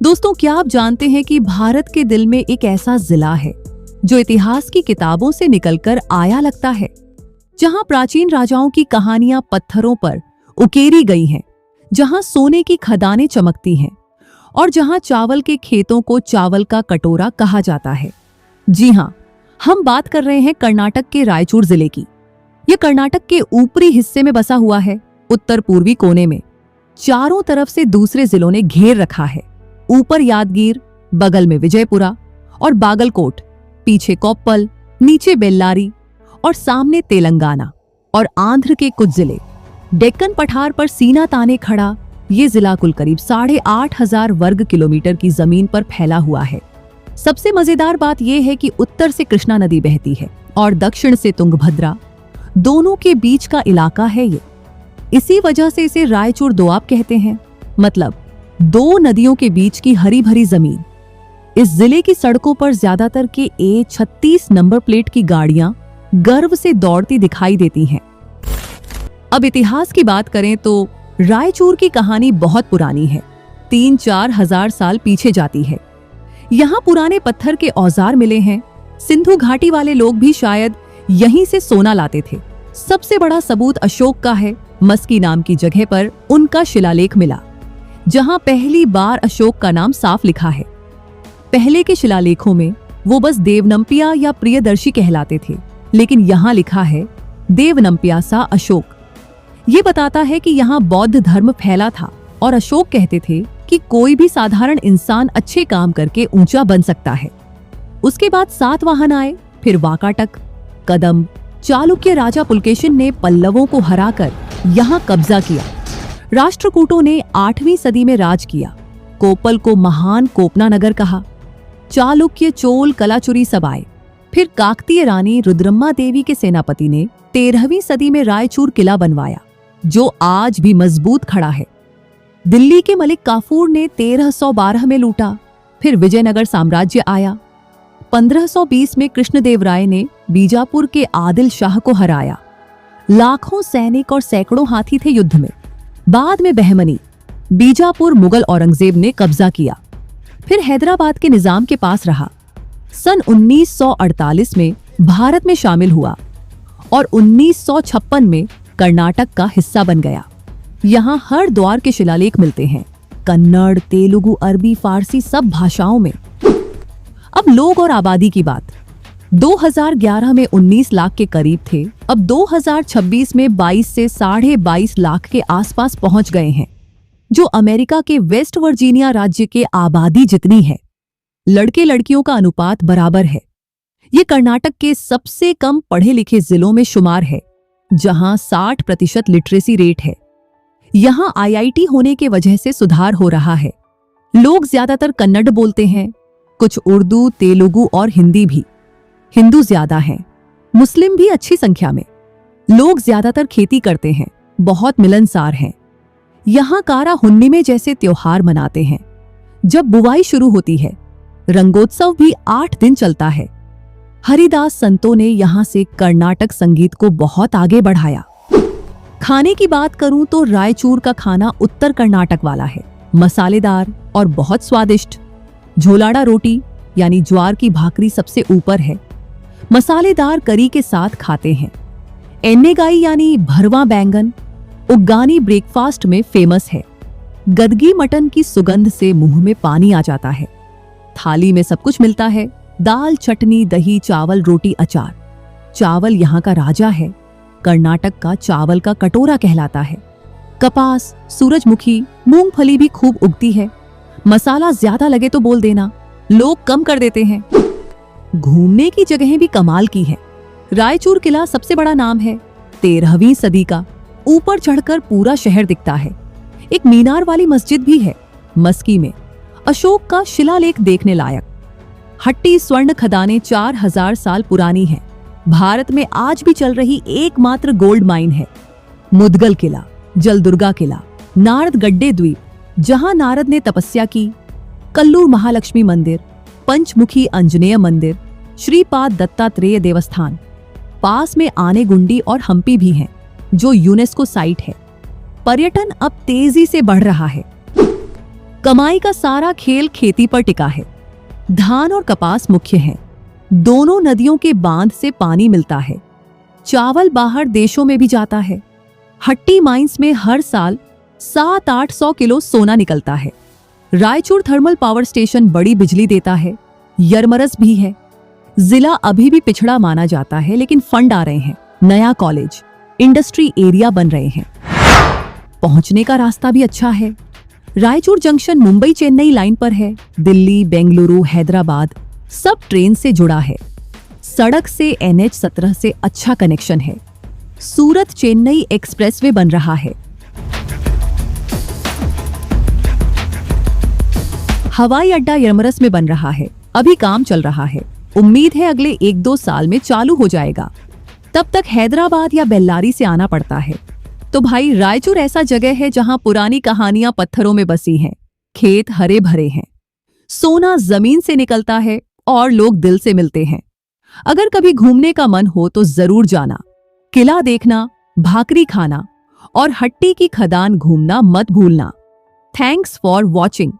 दोस्तों, क्या आप जानते हैं कि भारत के दिल में एक ऐसा जिला है जो इतिहास की किताबों से निकलकर आया लगता है, जहां प्राचीन राजाओं की कहानियां पत्थरों पर उकेरी गई हैं, जहां सोने की खदानें चमकती हैं और जहां चावल के खेतों को चावल का कटोरा कहा जाता है। जी हां, हम बात कर रहे हैं कर्नाटक के रायचूर जिले की। यह कर्नाटक के ऊपरी हिस्से में बसा हुआ है, उत्तर पूर्वी कोने में। चारों तरफ से दूसरे जिलों ने घेर रखा है। ऊपर यादगीर, बगल में विजयपुरा और बागलकोट, पीछे कोप्पल, नीचे बेल्लारी और सामने तेलंगाना और आंध्र के कुछ जिले। डेक्कन पठार पर सीना ताने खड़ा ये जिला कुल करीब 8,500 वर्ग किलोमीटर की जमीन पर फैला हुआ है। सबसे मजेदार बात यह है कि उत्तर से कृष्णा नदी बहती है और दक्षिण से तुंगभद्रा, दोनों के बीच का इलाका है ये। इसी वजह से इसे रायचूर दोआब कहते हैं, मतलब दो नदियों के बीच की हरी भरी जमीन। इस जिले की सड़कों पर ज्यादातर के A36 नंबर प्लेट की गाड़ियां गर्व से दौड़ती दिखाई देती हैं। अब इतिहास की बात करें तो रायचूर की कहानी बहुत पुरानी है, 3-4 हजार साल पीछे जाती है। यहाँ पुराने पत्थर के औजार मिले हैं। सिंधु घाटी वाले लोग भी शायद यहीं से सोना लाते थे। सबसे बड़ा सबूत अशोक का है। मस्की नाम की जगह पर उनका शिलालेख मिला, जहां पहली बार अशोक का नाम साफ लिखा है। पहले के शिलालेखों में वो बस देवनंपिया या प्रियदर्शी कहलाते थे, लेकिन यहाँ लिखा है देवनंपियासा अशोक। ये बताता है कि यहाँ बौद्ध धर्म फैला था और अशोक कहते थे कि कोई भी साधारण इंसान अच्छे काम करके ऊंचा बन सकता है। उसके बाद सातवाहन आए, फिर वाकाटक, कदम, चालुक्य राजा पुलकेशिन ने पल्लवों को हराकर यहाँ कब्जा किया। राष्ट्रकूटों ने 8वीं सदी में राज किया। कोप्पल को महान कोपना नगर कहा। चालुक्य, चोल, कलाचुरी सब आए। फिर काकतीय रानी रुद्रम्मा देवी के सेनापति ने 13वीं सदी में रायचूर किला बनवाया, जो आज भी मजबूत खड़ा है। दिल्ली के मलिक काफूर ने 1312 में लूटा। फिर विजयनगर साम्राज्य आया। 1520 में कृष्णदेवराय ने बीजापुर के आदिल शाह को हराया। लाखों सैनिक और सैकड़ों हाथी थे युद्ध में। बाद में बहमनी, बीजापुर मुगल औरंगजेब ने कब्जा किया। फिर हैदराबाद के निजाम के पास रहा। सन 1948 में भारत में शामिल हुआ और 1956 में कर्नाटक का हिस्सा बन गया। यहाँ हर द्वार के शिलालेख मिलते हैं, कन्नड़, तेलुगु, अरबी, फारसी सब भाषाओं में। अब लोग और आबादी की बात। 2011 में 19 लाख के करीब थे, अब 2026 में 22 से 22.5 लाख के आसपास पहुंच गए हैं, जो अमेरिका के वेस्ट वर्जीनिया राज्य के आबादी जितनी है। लड़के लड़कियों का अनुपात बराबर है। ये कर्नाटक के सबसे कम पढ़े लिखे जिलों में शुमार है, जहां 60% लिटरेसी रेट है। यहां IIT होने के वजह से सुधार हो रहा है। लोग ज्यादातर कन्नड़ बोलते हैं, कुछ उर्दू, तेलुगु और हिंदी भी। हिंदू ज्यादा हैं, मुस्लिम भी अच्छी संख्या में। लोग ज्यादातर खेती करते हैं, बहुत मिलनसार हैं। यहाँ कारा हुन्निमे जैसे त्योहार मनाते हैं। जब बुवाई शुरू होती है, रंगोत्सव भी 8 दिन चलता है। हरिदास संतों ने यहाँ से कर्नाटक संगीत को बहुत आगे बढ़ाया। खाने की बात करूं तो रायचूर का खाना उत्तर कर्नाटक वाला है, मसालेदार और बहुत स्वादिष्ट। झोलाड़ा रोटी यानी ज्वार की भाकरी सबसे ऊपर है, मसालेदार करी के साथ खाते हैं। एन्नेगाई यानी भरवा बैंगन उग्गानी ब्रेकफास्ट में फेमस है। गदगी मटन की सुगंध से मुंह में पानी आ जाता है। थाली में सब कुछ मिलता है, दाल, चटनी, दही, चावल, रोटी, अचार। चावल यहाँ का राजा है। कर्नाटक का चावल का कटोरा कहलाता है। कपास, सूरजमुखी, मूंगफली भी खूब उगती है। मसाला ज्यादा लगे तो बोल देना, लोग कम कर देते हैं। घूमने की जगहें भी कमाल की है। रायचूर किला सबसे बड़ा नाम है, 13वीं सदी का। ऊपर चढ़कर पूरा शहर दिखता है। एक मीनार वाली मस्जिद भी है। मस्की में अशोक का शिलालेख देखने लायक। हट्टी स्वर्ण खदानें 4000 साल पुरानी है। भारत में आज भी चल रही एकमात्र गोल्ड माइन है। मुदगल किला, जलदुर्गा किला, नारद गड्डे द्वीप जहां नारद ने तपस्या की, कल्लूर महालक्ष्मी मंदिर, पंचमुखी आंजनेय मंदिर, श्रीपाद दत्तात्रेय देवस्थान। पास में आनेगुंडी और हम्पी भी हैं, जो यूनेस्को साइट है। पर्यटन अब तेजी से बढ़ रहा है। कमाई का सारा खेल खेती पर टिका है। धान और कपास मुख्य हैं। दोनों नदियों के बांध से पानी मिलता है। चावल बाहर देशों में भी जाता है। हट्टी माइंस में हर साल 700-800 किलो सोना निकलता है। रायचूर थर्मल पावर स्टेशन बड़ी बिजली देता है। यरमरस भी है। जिला अभी भी पिछड़ा माना जाता है, लेकिन फंड आ रहे हैं। नया कॉलेज, इंडस्ट्री एरिया बन रहे हैं। पहुंचने का रास्ता भी अच्छा है। रायचूर जंक्शन मुंबई चेन्नई लाइन पर है। दिल्ली, बेंगलुरु, हैदराबाद सब ट्रेन से जुड़ा है। सड़क से NH17 से अच्छा कनेक्शन है। सूरत चेन्नई एक्सप्रेसवे बन रहा है। हवाई अड्डा यरमरस में बन रहा है। अभी काम चल रहा है। उम्मीद है अगले 1-2 साल में चालू हो जाएगा। तब तक हैदराबाद या बेल्लारी से आना पड़ता है। तो भाई, रायचूर ऐसा जगह है जहां पुरानी कहानियां पत्थरों में बसी हैं। खेत हरे भरे हैं। सोना जमीन से निकलता है और लोग दिल से मिलते हैं। अगर कभी घूमने का मन हो तो जरूर जाना। किला देखना, भाकरी खाना और हट्टी की खदान घूमना मत भूलना। Thanks for watching.